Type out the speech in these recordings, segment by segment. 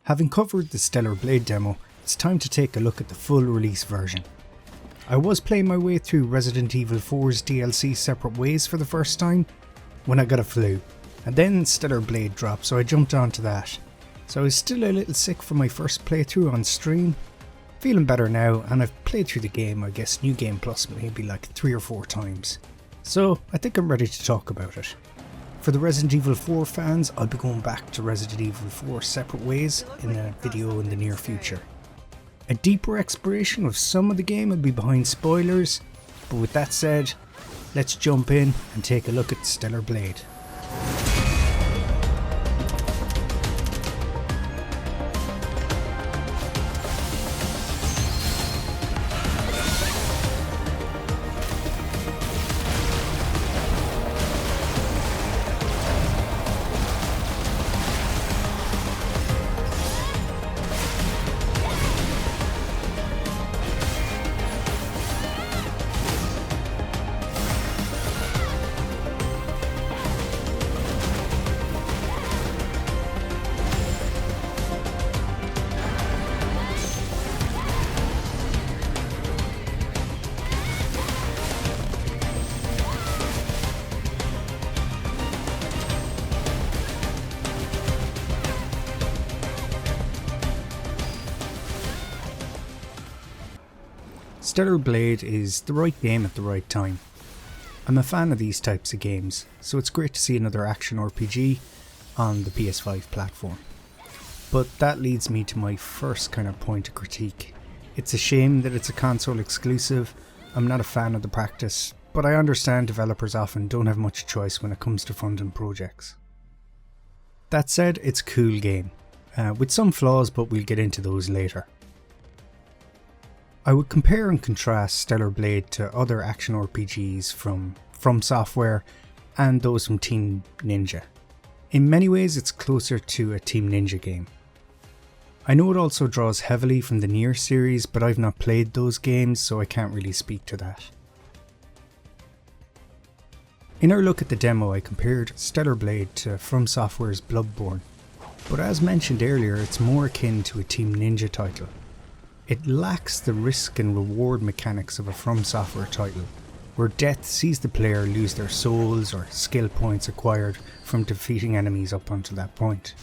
Having covered the Stellar Blade demo, it's time to take a look at the full release version. I was playing my way through Resident Evil 4's DLC Separate Ways for the first time when I got a flu, and then Stellar Blade dropped, so I jumped onto that. So I was still a little sick from my first playthrough on stream. Feeling better now, and I've played through the game, I guess New Game Plus maybe like 3 or 4 times. So I think I'm ready to talk about it. For the Resident Evil 4 fans, I'll be going back to Resident Evil 4 Separate Ways in a video in the near future. A deeper exploration of some of the game will be behind spoilers, but with that said, let's jump in and take a look at Stellar Blade. Stellar Blade is the right game at the right time. I'm a fan of these types of games, so it's great to see another action RPG on the PS5 platform. But that leads me to my first kind of point of critique. It's a shame that it's a console exclusive. I'm not a fan of the practice, but I understand developers often don't have much choice when it comes to funding projects. That said, it's a cool game, with some flaws, but we'll get into those later. I would compare and contrast Stellar Blade to other action RPGs from Software and those from Team Ninja. In many ways it's closer to a Team Ninja game. I know it also draws heavily from the Nier series, but I've not played those games, so I can't really speak to that. In our look at the demo, I compared Stellar Blade to From Software's Bloodborne, but as mentioned earlier, it's more akin to a Team Ninja title. It lacks the risk and reward mechanics of a From Software title, where death sees the player lose their souls or skill points acquired from defeating enemies up until that point.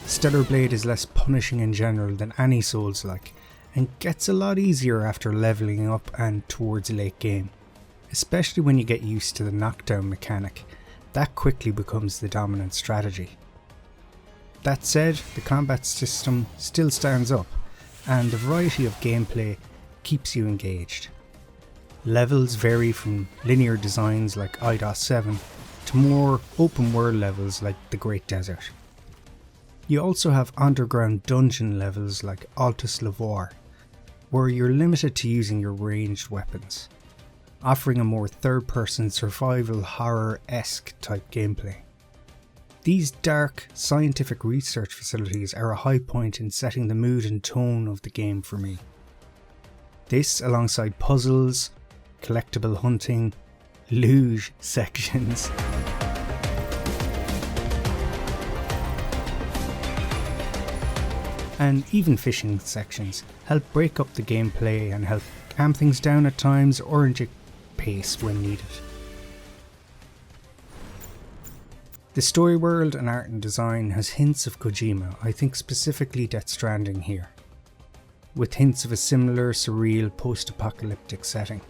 Stellar Blade is less punishing in general than any Souls-like, and gets a lot easier after levelling up and towards late game, especially when you get used to the knockdown mechanic. That quickly becomes the dominant strategy. That said, the combat system still stands up, and the variety of gameplay keeps you engaged. Levels vary from linear designs like IDOS 7 to more open world levels like the Great Desert. You also have underground dungeon levels like Altus Lavoir, where you're limited to using your ranged weapons, offering a more third-person survival horror-esque type gameplay. These dark, scientific research facilities are a high point in setting the mood and tone of the game for me. This, alongside puzzles, collectible hunting, luge sections, and even fishing sections, help break up the gameplay and help calm things down at times or inject pace when needed. The story world and art and design has hints of Kojima, I think specifically Death Stranding here, with hints of a similar surreal post-apocalyptic setting.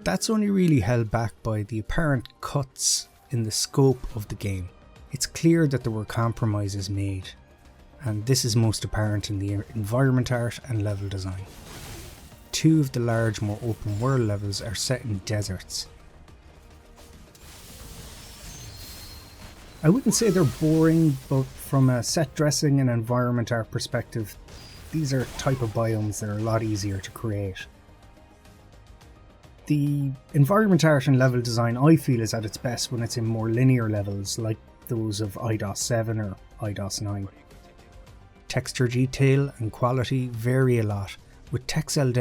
That's only really held back by the apparent cuts in the scope of the game. It's clear that there were compromises made, and this is most apparent in the environment art and level design. 2 of the large, more open world levels are set in deserts. I wouldn't say they're boring, but from a set dressing and environment art perspective, these are type of biomes that are a lot easier to create. The environment art and level design I feel is at its best when it's in more linear levels like those of IDOS 7 or IDOS 9. Texture detail and quality vary a lot, with textile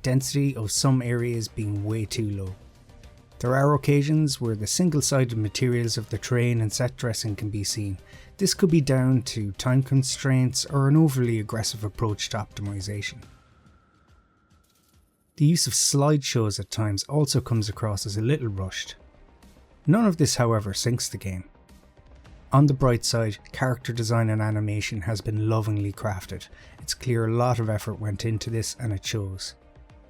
density of some areas being way too low. There are occasions where the single-sided materials of the terrain and set dressing can be seen. This could be down to time constraints or an overly aggressive approach to optimization. The use of slideshows at times also comes across as a little rushed. None of this, however, sinks the game. On the bright side, character design and animation has been lovingly crafted. It's clear a lot of effort went into this and it shows.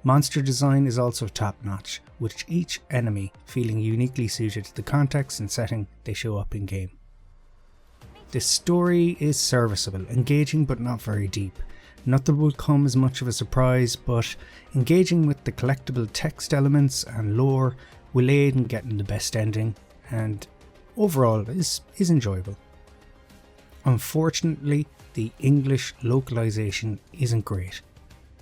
Monster design is also top notch, with each enemy feeling uniquely suited to the context and setting they show up in game. The story is serviceable, engaging but not very deep. Nothing will come as much of a surprise, but engaging with the collectible text elements and lore will aid in getting the best ending, and overall is enjoyable. Unfortunately, the English localization isn't great.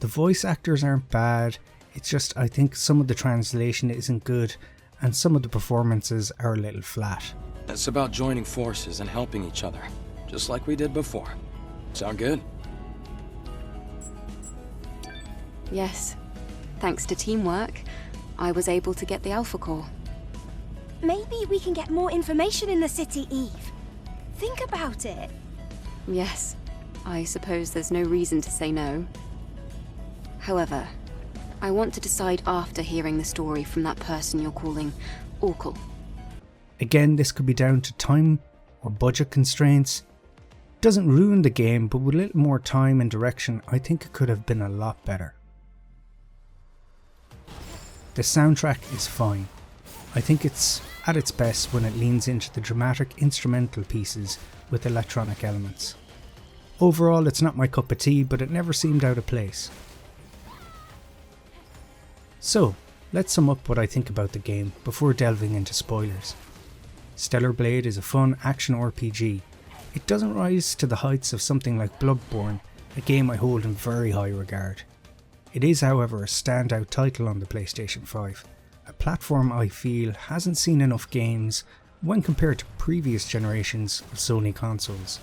The voice actors aren't bad, it's just I think some of the translation isn't good and some of the performances are a little flat. It's about joining forces and helping each other, just like we did before. Sound good? Yes. Thanks to teamwork, I was able to get the Alpha Core. Maybe we can get more information in the city, Eve. Think about it. Yes. I suppose there's no reason to say no. However, I want to decide after hearing the story from that person you're calling Orcal. Again, this could be down to time or budget constraints. Doesn't ruin the game, but with a little more time and direction, I think it could have been a lot better. The soundtrack is fine. I think it's at its best when it leans into the dramatic instrumental pieces with electronic elements. Overall, it's not my cup of tea, but it never seemed out of place. So, let's sum up what I think about the game before delving into spoilers. Stellar Blade is a fun action RPG. It doesn't rise to the heights of something like Bloodborne, a game I hold in very high regard. It is, however, a standout title on the PlayStation 5, a platform I feel hasn't seen enough games when compared to previous generations of Sony consoles.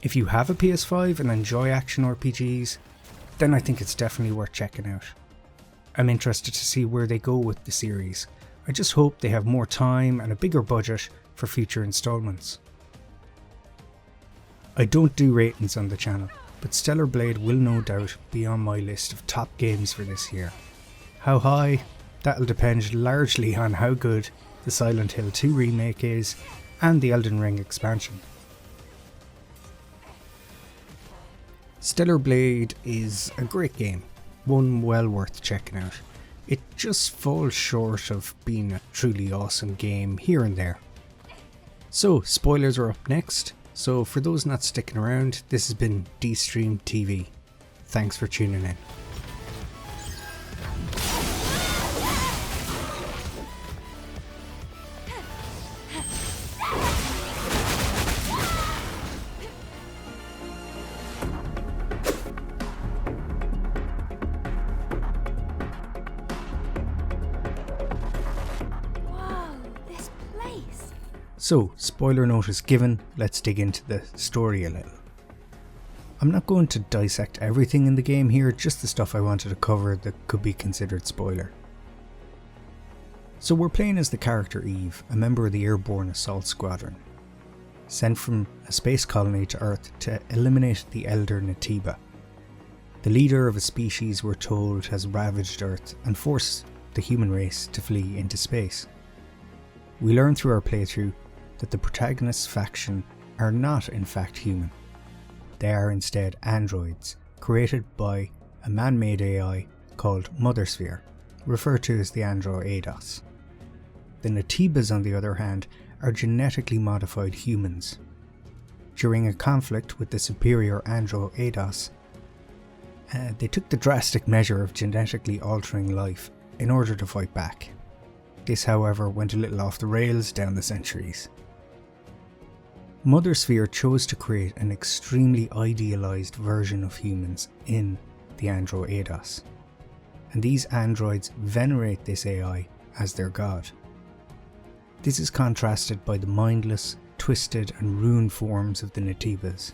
If you have a PS5 and enjoy action RPGs, then I think it's definitely worth checking out. I'm interested to see where they go with the series. I just hope they have more time and a bigger budget for future installments. I don't do ratings on the channel, but Stellar Blade will no doubt be on my list of top games for this year. How high? That'll depend largely on how good the Silent Hill 2 remake is and the Elden Ring expansion. Stellar Blade is a great game, one well worth checking out. It just falls short of being a truly awesome game here and there. So, spoilers are up next, so for those not sticking around, this has been DStream TV. Thanks for tuning in. So, spoiler notice given, let's dig into the story a little. I'm not going to dissect everything in the game here, just the stuff I wanted to cover that could be considered spoiler. So we're playing as the character Eve, a member of the Airborne Assault Squadron, sent from a space colony to Earth to eliminate the Elder Natiba, the leader of a species we're told has ravaged Earth and forced the human race to flee into space. We learn through our playthrough that the protagonist's faction are not in fact human. They are instead androids, created by a man-made AI called Mother Sphere, referred to as the Andro Eidos. The Natibas, on the other hand, are genetically modified humans. During a conflict with the superior Andro Eidos, they took the drastic measure of genetically altering life in order to fight back. This, however, went a little off the rails down the centuries. Mother Sphere chose to create an extremely idealized version of humans in the Andro Eidos, and these androids venerate this AI as their god. This is contrasted by the mindless, twisted and ruined forms of the Natibas,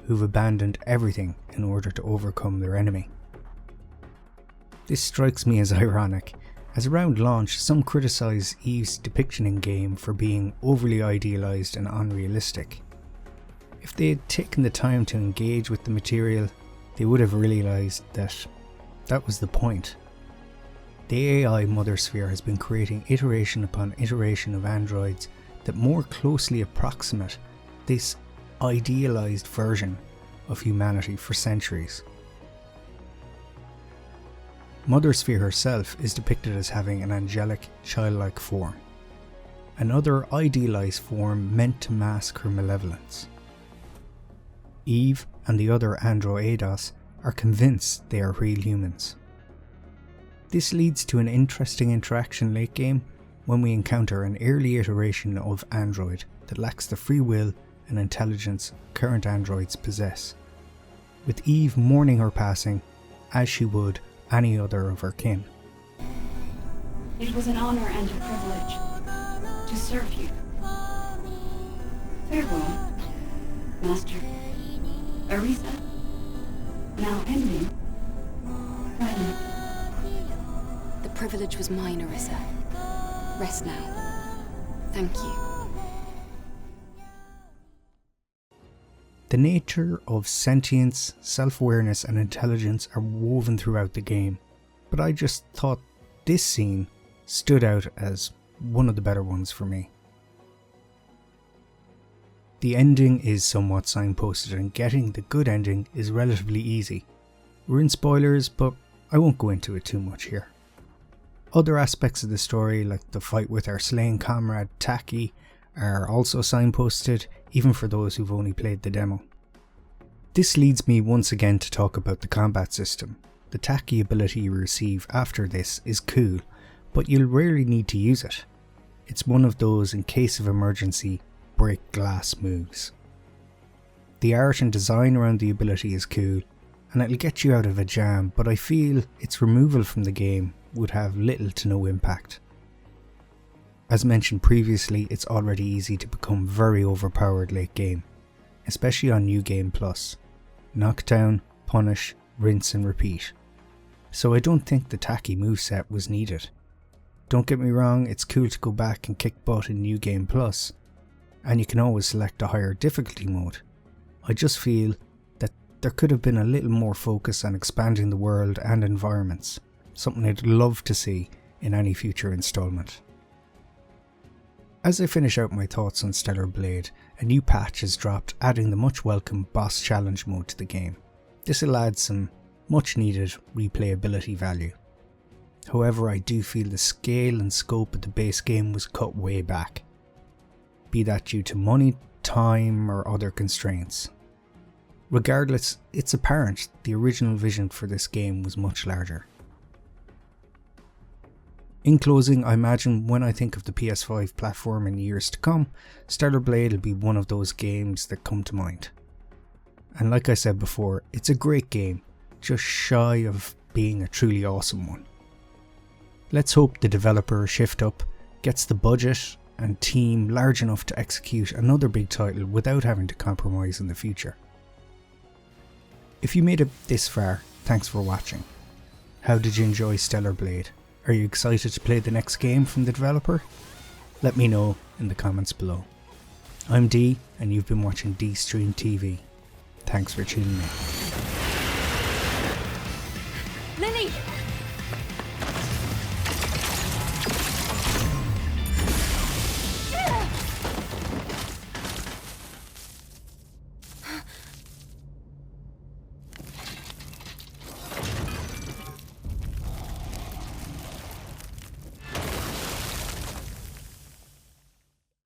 who've abandoned everything in order to overcome their enemy. This strikes me as ironic, as around launch some criticise Eve's depiction in game for being overly idealised and unrealistic. If they had taken the time to engage with the material, they would have realised that that was the point. The AI Mother Sphere has been creating iteration upon iteration of androids that more closely approximate this idealised version of humanity for centuries. Mother Sphere herself is depicted as having an angelic, childlike form, another idealised form meant to mask her malevolence. Eve and the other androidos are convinced they are real humans. This leads to an interesting interaction late game when we encounter an early iteration of android that lacks the free will and intelligence current androids possess, with Eve mourning her passing as she would any other of her kin. It was an honor and a privilege to serve you. Farewell, Master. Arisa. Now ending. Friend. The privilege was mine, Arisa. Rest now. Thank you. The nature of sentience, self-awareness and intelligence are woven throughout the game, but I just thought this scene stood out as one of the better ones for me. The ending is somewhat signposted and getting the good ending is relatively easy. We're in spoilers, but I won't go into it too much here. Other aspects of the story, like the fight with our slain comrade Taki, are also signposted, even for those who've only played the demo. This leads me once again to talk about the combat system. The Taki ability you receive after this is cool, but you'll rarely need to use it. It's one of those in case of emergency, break glass moves. The art and design around the ability is cool, and it'll get you out of a jam, but I feel its removal from the game would have little to no impact. As mentioned previously, it's already easy to become very overpowered late game, especially on New Game Plus. Knockdown, punish, rinse and repeat. So I don't think the Taki moveset was needed. Don't get me wrong, it's cool to go back and kick butt in New Game Plus, and you can always select a higher difficulty mode. I just feel that there could have been a little more focus on expanding the world and environments, something I'd love to see in any future installment. As I finish out my thoughts on Stellar Blade, a new patch is dropped adding the much welcome boss challenge mode to the game. This will add some much needed replayability value. However, I do feel the scale and scope of the base game was cut way back, be that due to money, time or other constraints. Regardless, it's apparent the original vision for this game was much larger. In closing, I imagine when I think of the PS5 platform in years to come, Stellar Blade will be one of those games that come to mind. And like I said before, it's a great game, just shy of being a truly awesome one. Let's hope the developer Shift Up gets the budget and team large enough to execute another big title without having to compromise in the future. If you made it this far, thanks for watching. How did you enjoy Stellar Blade? Are you excited to play the next game from the developer? Let me know in the comments below. I'm D and you've been watching D Stream TV. Thanks for tuning in. Lily!